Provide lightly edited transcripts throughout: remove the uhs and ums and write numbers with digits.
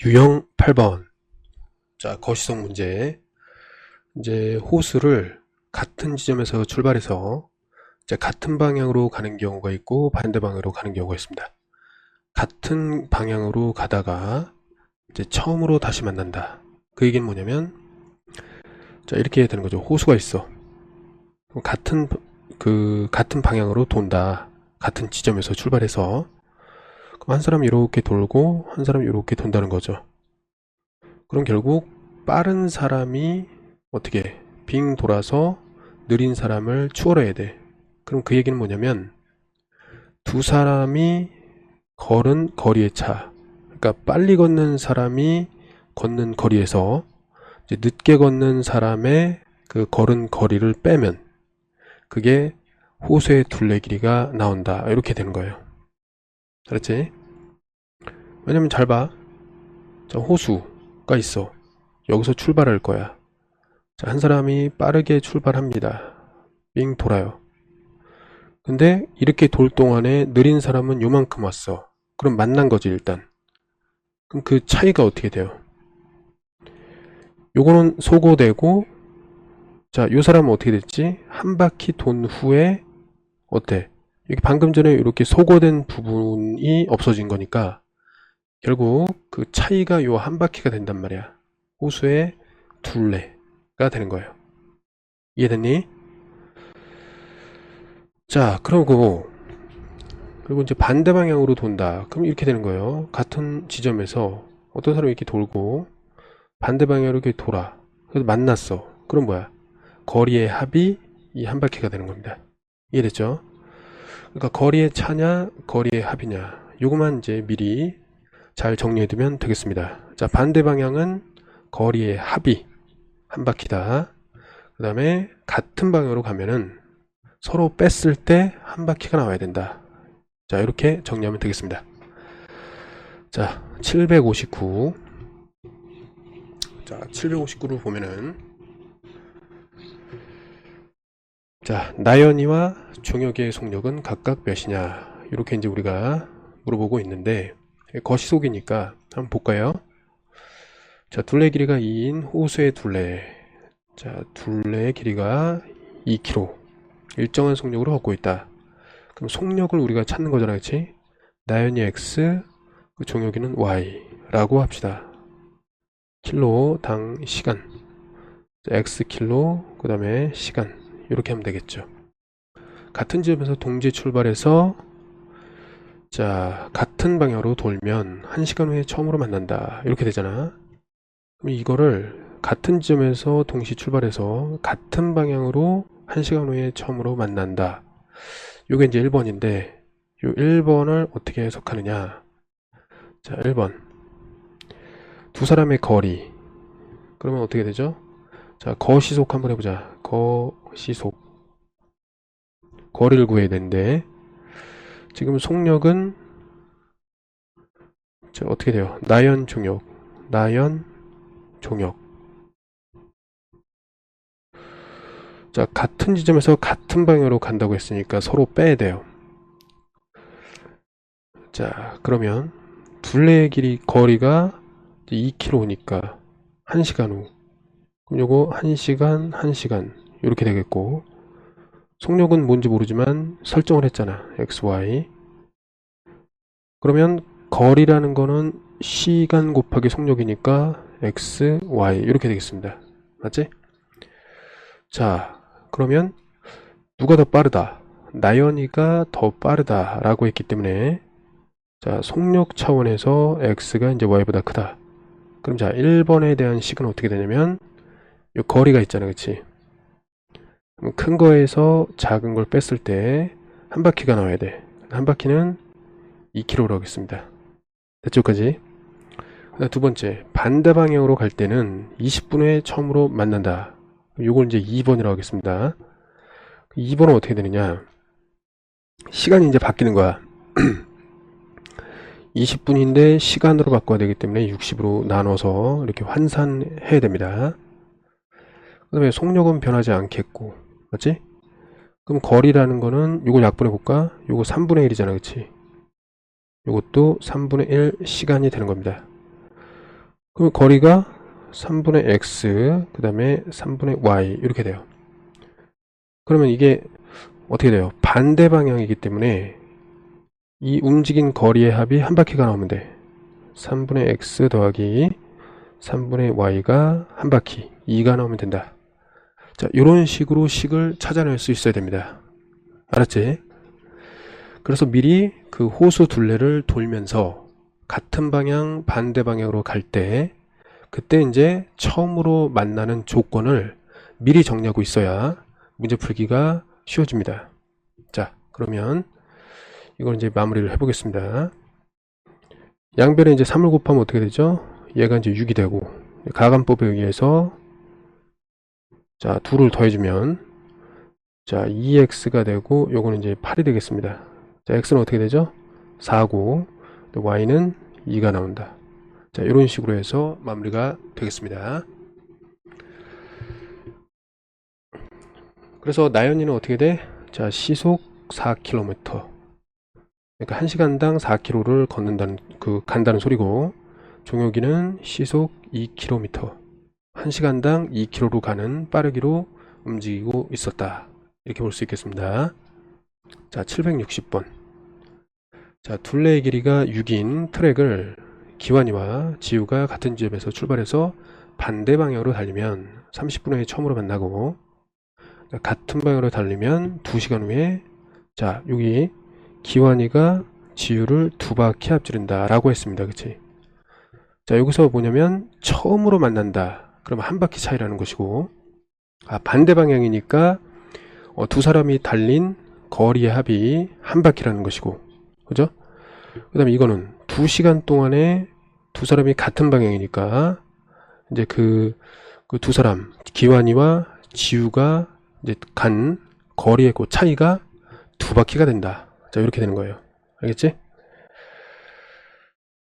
유형 8번. 자, 거시성 문제. 이제 호수를 같은 지점에서 출발해서 이제 같은 방향으로 가는 경우가 있고 반대 방향으로 가는 경우가 있습니다. 같은 방향으로 가다가 이제 처음으로 다시 만난다. 그 얘기는 뭐냐면, 자, 이렇게 되는 거죠. 호수가 있어. 같은 방향으로 돈다. 같은 지점에서 출발해서. 그럼 한 사람이 이렇게 돌고 한 사람이 이렇게 돈다는 거죠. 그럼 결국 빠른 사람이 어떻게 빙 돌아서 느린 사람을 추월해야 돼. 그럼 그 얘기는 뭐냐면 두 사람이 걸은 거리의 차, 그러니까 빨리 걷는 사람이 걷는 거리에서 이제 늦게 걷는 사람의 그 걸은 거리를 빼면 그게 호수의 둘레 길이가 나온다. 이렇게 되는 거예요. 알았지? 왜냐면 잘 봐. 자, 호수가 있어. 여기서 출발할 거야. 자, 한 사람이 빠르게 출발합니다. 빙 돌아요. 근데 이렇게 돌 동안에 느린 사람은 요만큼 왔어. 그럼 만난 거지 일단. 그럼 그 차이가 어떻게 돼요? 요거는 소거되고, 자, 요 사람은 어떻게 됐지? 한 바퀴 돈 후에 어때? 여기 방금 전에 이렇게 소거된 부분이 없어진 거니까 결국 그 차이가 요 한 바퀴가 된단 말이야. 호수의 둘레가 되는 거예요. 이해됐니? 자, 그리고 이제 반대 방향으로 돈다. 그럼 이렇게 되는 거예요. 같은 지점에서 어떤 사람이 이렇게 돌고 반대 방향으로 이렇게 돌아. 그래서 만났어. 그럼 뭐야? 거리의 합이 이 한 바퀴가 되는 겁니다. 이해됐죠? 그러니까 거리의 차냐, 거리의 합이냐. 요거만 이제 미리 잘 정리해두면 되겠습니다. 자, 반대 방향은 거리의 합이 한 바퀴다. 그 다음에 같은 방향으로 가면은 서로 뺐을 때 한 바퀴가 나와야 된다. 자, 이렇게 정리하면 되겠습니다. 자, 759. 자, 759를 보면은, 자, 나연이와 종혁의 속력은 각각 몇이냐. 이렇게 이제 우리가 물어보고 있는데, 거시속이니까 한번 볼까요? 자, 둘레 길이가 2인 호수의 둘레. 자, 둘레의 길이가 2km. 일정한 속력으로 걷고 있다. 그럼 속력을 우리가 찾는 거잖아, 그치? 나연이 x, 종혁이는 y라고 합시다. 킬로당 시간. 자, x 킬로, 그 다음에 시간. 이렇게 하면 되겠죠. 같은 지점에서 동시에 출발해서, 자, 같은 방향으로 돌면 1시간 후에 처음으로 만난다. 이렇게 되잖아. 그럼 이거를 같은 지점에서 동시 출발해서 같은 방향으로 1시간 후에 처음으로 만난다. 요게 이제 1번인데 요 1번을 어떻게 해석하느냐. 자, 1번 두 사람의 거리. 그러면 어떻게 되죠? 자, 거시속 한번 해보자. 거시속 거리를 구해야 되는데 지금 속력은 자, 어떻게 돼요? 나연 종혁 나연 종혁. 자, 같은 지점에서 같은 방향으로 간다고 했으니까 서로 빼야 돼요. 자, 그러면 둘레의 길이 거리가 2km니까 1시간 후. 그럼 요거 1시간, 1시간 이렇게 되겠고 속력은 뭔지 모르지만 설정을 했잖아. XY. 그러면 거리라는 거는 시간 곱하기 속력이니까 XY 이렇게 되겠습니다. 맞지? 자, 그러면 누가 더 빠르다? 나연이가 더 빠르다 라고 했기 때문에 자, 속력 차원에서 x가 이제 y보다 크다. 그럼 자, 1번에 대한 식은 어떻게 되냐면 요 거리가 있잖아, 그치? 그럼 큰 거에서 작은 걸 뺐을 때 한 바퀴가 나와야 돼. 한 바퀴는 2km로 하겠습니다. 이쪽까지. 두 번째, 반대 방향으로 갈 때는 20분 후에 처음으로 만난다. 요걸 이제 2번이라고 하겠습니다. 2번은 어떻게 되느냐? 시간이 이제 바뀌는 거야. 20분인데 시간으로 바꿔야 되기 때문에 60으로 나눠서 이렇게 환산해야 됩니다. 그 다음에 속력은 변하지 않겠고, 맞지? 그럼 거리라는 거는 요거 약분해 볼까? 요거 3분의 1이잖아, 그치? 요것도 3분의 1 시간이 되는 겁니다. 그럼 거리가 3분의 x, 그 다음에 3분의 y 이렇게 돼요. 그러면 이게 어떻게 돼요? 반대 방향이기 때문에 이 움직인 거리의 합이 한 바퀴가 나오면 돼. 3분의 x 더하기 3분의 y가 한 바퀴 2가 나오면 된다. 자, 이런 식으로 식을 찾아낼 수 있어야 됩니다. 알았지? 그래서 미리 그 호수 둘레를 돌면서 같은 방향 반대 방향으로 갈 때 그때 이제 처음으로 만나는 조건을 미리 정리하고 있어야 문제 풀기가 쉬워집니다. 자, 그러면 이걸 이제 마무리를 해보겠습니다. 양변에 이제 3을 곱하면 어떻게 되죠? 얘가 이제 6이 되고, 가간법에 의해서 자 2를 더해주면 자 2x가 되고, 요거는 이제 8이 되겠습니다. 자, x는 어떻게 되죠? 4고 y는 2가 나온다. 자, 이런 식으로 해서 마무리가 되겠습니다. 그래서 나연이는 어떻게 돼? 자, 시속 4km. 그러니까 1시간당 4km를 걷는다는, 간다는 소리고, 종혁이는 시속 2km. 1시간당 2km로 가는 빠르기로 움직이고 있었다. 이렇게 볼 수 있겠습니다. 자, 760번. 자, 둘레의 길이가 6인 트랙을 기환이와 지우가 같은 지점에서 출발해서 반대 방향으로 달리면 30분 후에 처음으로 만나고, 같은 방향으로 달리면 2시간 후에, 자, 여기 기환이가 지우를 2바퀴 앞지른다 라고 했습니다. 그치? 자, 여기서 뭐냐면 처음으로 만난다. 그러면 한 바퀴 차이라는 것이고, 반대 방향이니까 두 사람이 달린 거리의 합이 한 바퀴라는 것이고, 그죠? 그 다음에 이거는 2시간 동안에 두 사람이 같은 방향이니까 이제 그 두 사람 기환이와 지우가 이제 간 거리의 그 차이가 2바퀴가 된다. 자, 이렇게 되는 거예요. 알겠지?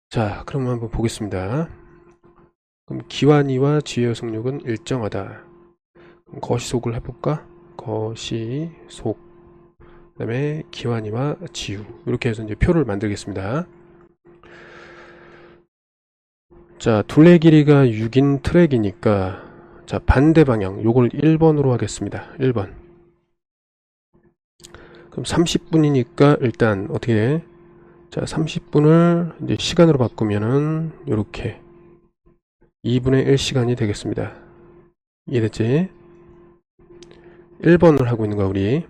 자, 그럼 한번 보겠습니다. 그럼 기환이와 지우의 속력은 일정하다. 그럼 거시속을 해볼까? 거시속, 그 다음에 기환이와 지우, 이렇게 해서 이제 표를 만들겠습니다. 자, 둘레 길이가 6인 트랙이니까, 자, 반대 방향, 요걸 1번으로 하겠습니다. 1번. 그럼 30분이니까 일단 어떻게 해? 자, 30분을 이제 시간으로 바꾸면은 요렇게 2분의 1시간이 되겠습니다. 이해됐지? 1번을 하고 있는 거야, 우리.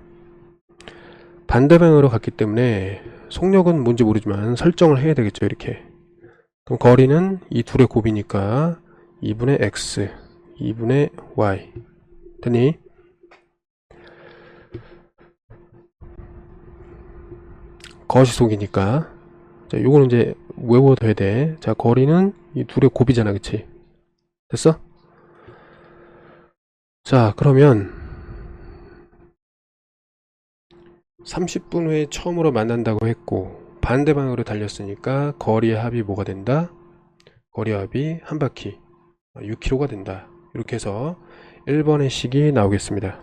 반대 방향으로 갔기 때문에 속력은 뭔지 모르지만 설정을 해야 되겠죠, 이렇게. 그럼 거리는 이 둘의 곱이니까 2분의 x, 2분의 y. 됐니? 거시속이니까. 자, 요거는 이제 외워둬야 돼. 자, 거리는 이 둘의 곱이잖아, 그치? 됐어? 자, 그러면 30분 후에 처음으로 만난다고 했고, 반대 방향으로 달렸으니까 거리의 합이 뭐가 된다? 거리의 합이 한 바퀴 6km가 된다. 이렇게 해서 1번의 식이 나오겠습니다.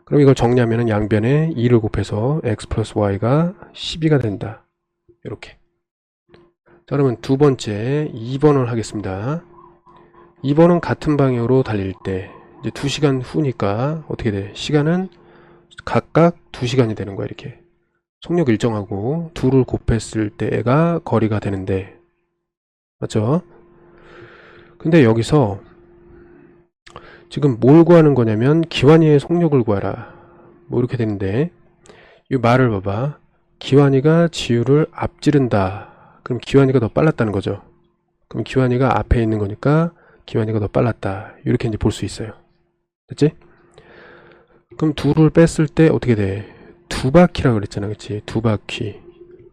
그럼 이걸 정리하면 양변에 2를 곱해서 x 플러스 y가 12가 된다. 이렇게. 자, 그러면 두 번째 2번을 하겠습니다. 2번은 같은 방향으로 달릴 때 이제 2시간 후니까 어떻게 돼? 시간은 각각 2시간이 되는 거야. 이렇게 속력 일정하고 둘을 곱했을 때가 거리가 되는데, 맞죠? 근데 여기서 지금 뭘 구하는 거냐면 기환이의 속력을 구하라, 뭐 이렇게 되는데, 이 말을 봐봐. 기환이가 지우를 앞지른다. 그럼 기환이가 더 빨랐다는 거죠. 그럼 기환이가 앞에 있는 거니까 기환이가 더 빨랐다. 이렇게 이제 볼 수 있어요. 됐지? 그럼 둘을 뺐을 때 어떻게 돼? 2바퀴라 그랬잖아. 그치? 2바퀴.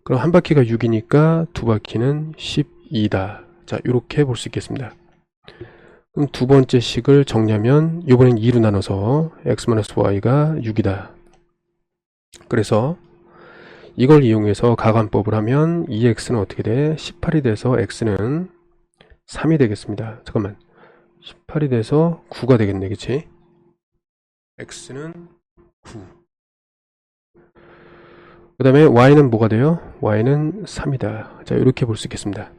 그럼 한 바퀴가 6이니까 2바퀴는 12다. 자, 이렇게 볼 수 있겠습니다. 그럼 두 번째 식을 정리하면 이번엔 2로 나눠서 x-y가 6이다. 그래서 이걸 이용해서 가관법을 하면 2x는 어떻게 돼? 18이 돼서 x는 3이 되겠습니다. 잠깐만. 18이 돼서 9가 되겠네. 그치? x는 9. 그 다음에 y는 뭐가 돼요? y는 3이다. 자, 이렇게 볼 수 있겠습니다.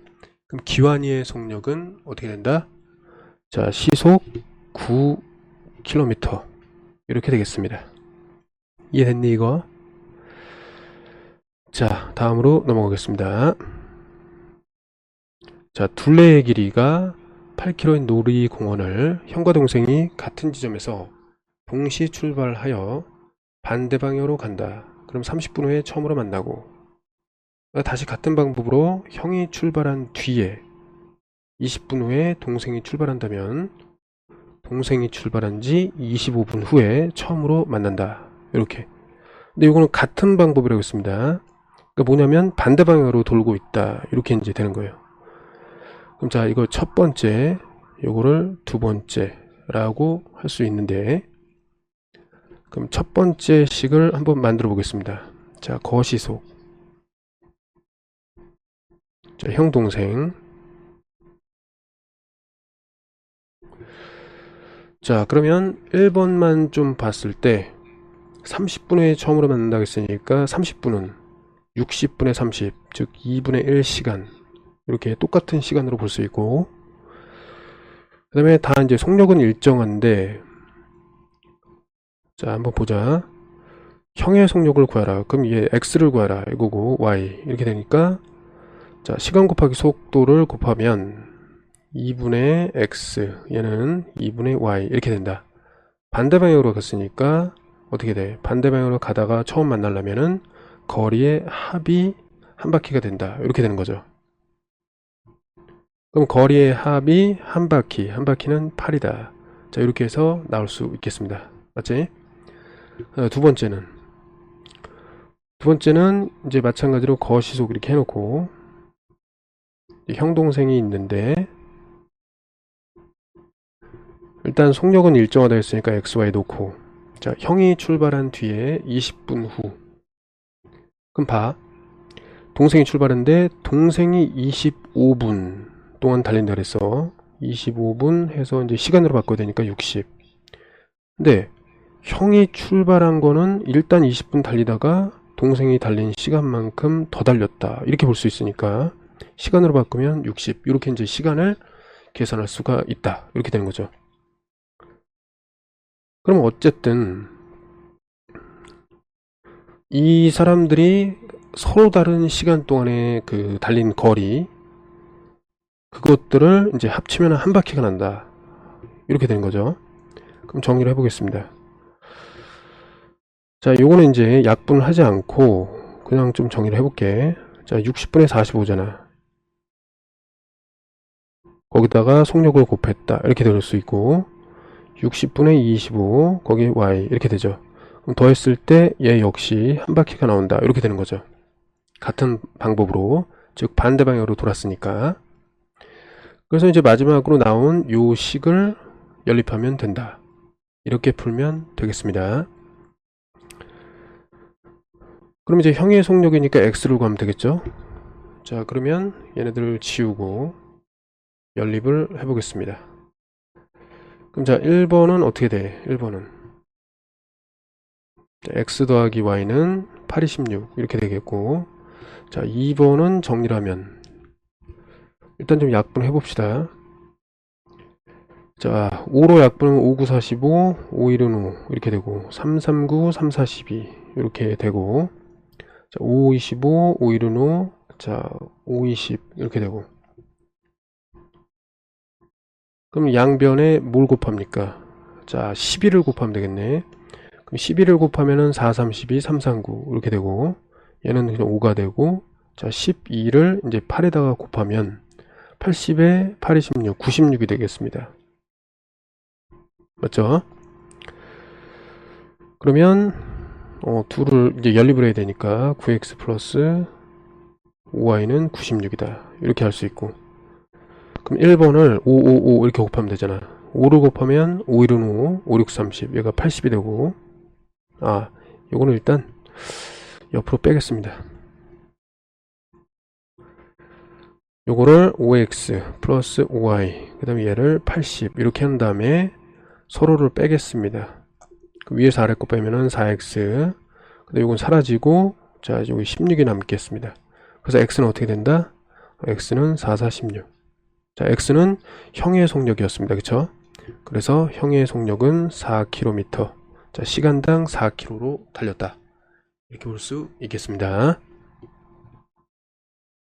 그럼 기완이의 속력은 어떻게 된다? 자, 시속 9km 이렇게 되겠습니다. 이해됐니 이거? 자, 다음으로 넘어가겠습니다. 자, 둘레의 길이가 8km인 놀이공원을 형과 동생이 같은 지점에서 동시 출발하여 반대 방향으로 간다. 그럼 30분 후에 처음으로 만나고, 다시 같은 방법으로 형이 출발한 뒤에 20분 후에 동생이 출발한다면 동생이 출발한 지 25분 후에 처음으로 만난다. 이렇게. 근데 이거는 같은 방법이라고 했습니다. 그러니까 뭐냐면 반대 방향으로 돌고 있다. 이렇게 이제 되는 거예요. 그럼 자, 이거 첫 번째, 요거를 두 번째라고 할 수 있는데, 그럼 첫 번째 식을 한번 만들어 보겠습니다. 자, 거시속. 자, 형, 동생. 자, 그러면 1번만 좀 봤을 때 30분 후에 처음으로 만난다고 했으니까 30분은 60분의 30, 즉 2분의 1 시간. 이렇게 똑같은 시간으로 볼 수 있고, 그 다음에 다 이제 속력은 일정한데, 자, 한번 보자. 형의 속력을 구하라. 그럼 얘 x를 구하라. 이거고, y. 이렇게 되니까, 자, 시간 곱하기 속도를 곱하면 2분의 x, 얘는 2분의 y. 이렇게 된다. 반대 방향으로 갔으니까, 어떻게 돼? 반대 방향으로 가다가 처음 만나려면은 거리의 합이 한 바퀴가 된다. 이렇게 되는 거죠. 그럼 거리의 합이 한 바퀴, 한 바퀴는 8이다. 자, 이렇게 해서 나올 수 있겠습니다. 맞지? 두 번째는 이제 마찬가지로 거시속 이렇게 해놓고, 형 동생이 있는데, 일단 속력은 일정하다 했으니까 XY 놓고, 자, 형이 출발한 뒤에 20분 후. 그럼 봐. 동생이 출발했는데 동생이 25분 동안 달린다 그랬어. 25분 해서 이제 시간으로 바꿔야 되니까 60. 근데 형이 출발한 거는 일단 20분 달리다가 동생이 달린 시간만큼 더 달렸다. 이렇게 볼 수 있으니까 시간으로 바꾸면 60. 이렇게 이제 시간을 계산할 수가 있다. 이렇게 되는 거죠. 그럼 어쨌든 이 사람들이 서로 다른 시간 동안에 그 달린 거리, 그것들을 이제 합치면 한 바퀴가 난다. 이렇게 되는 거죠. 그럼 정리를 해보겠습니다. 자, 요거는 이제 약분을 하지 않고 그냥 좀 정리를 해볼게. 자, 60분의 45잖아. 거기다가 속력을 곱했다. 이렇게 될 수 있고, 60분의 25, 거기 y. 이렇게 되죠. 그럼 더했을 때 얘 역시 한 바퀴가 나온다. 이렇게 되는 거죠. 같은 방법으로, 즉 반대 방향으로 돌았으니까. 그래서 이제 마지막으로 나온 요 식을 연립하면 된다. 이렇게 풀면 되겠습니다. 그럼 이제 형의 속력이니까 x를 구하면 되겠죠. 자, 그러면 얘네들을 지우고 연립을 해보겠습니다. 그럼 자, 1번은 어떻게 돼? 1번은 x 더하기 y는 8, 26 이렇게 되겠고, 자, 2번은 정리를 하면 일단 좀 약분해 봅시다. 자, 5로 약분하면 5, 9, 45, 5, 1은 5 이렇게 되고, 3, 3, 9, 3, 4, 12 이렇게 되고, 자, 5, 25, 5, 1은 5, 자, 5, 20 이렇게 되고. 그럼 양변에 뭘 곱합니까? 자, 11을 곱하면 되겠네. 그럼 11을 곱하면은 4, 3, 12, 3, 3, 9 이렇게 되고, 얘는 그냥 5가 되고, 자, 12를 이제 8에다가 곱하면 80에 8, 26, 96이 되겠습니다. 맞죠? 그러면 둘을 이제 연립을 해야 되니까 9x 플러스 5y는 96이다. 이렇게 할 수 있고, 그럼 1번을 5, 5, 5 이렇게 곱하면 되잖아. 5를 곱하면 5, 1은 5, 5, 6, 30 얘가 80이 되고, 아, 요거는 일단 옆으로 빼겠습니다. 요거를 5x 플러스 5y, 그 다음에 얘를 80 이렇게 한 다음에 서로를 빼겠습니다. 위에서 아래 거 빼면은 4x, 근데 요건 사라지고, 자, 여기 16이 남겠습니다. 그래서 x는 어떻게 된다? x는 4, 4, 16. 자, x는 형의 속력이었습니다. 그쵸? 그래서 형의 속력은 4km. 자, 시간당 4km로 달렸다. 이렇게 볼 수 있겠습니다.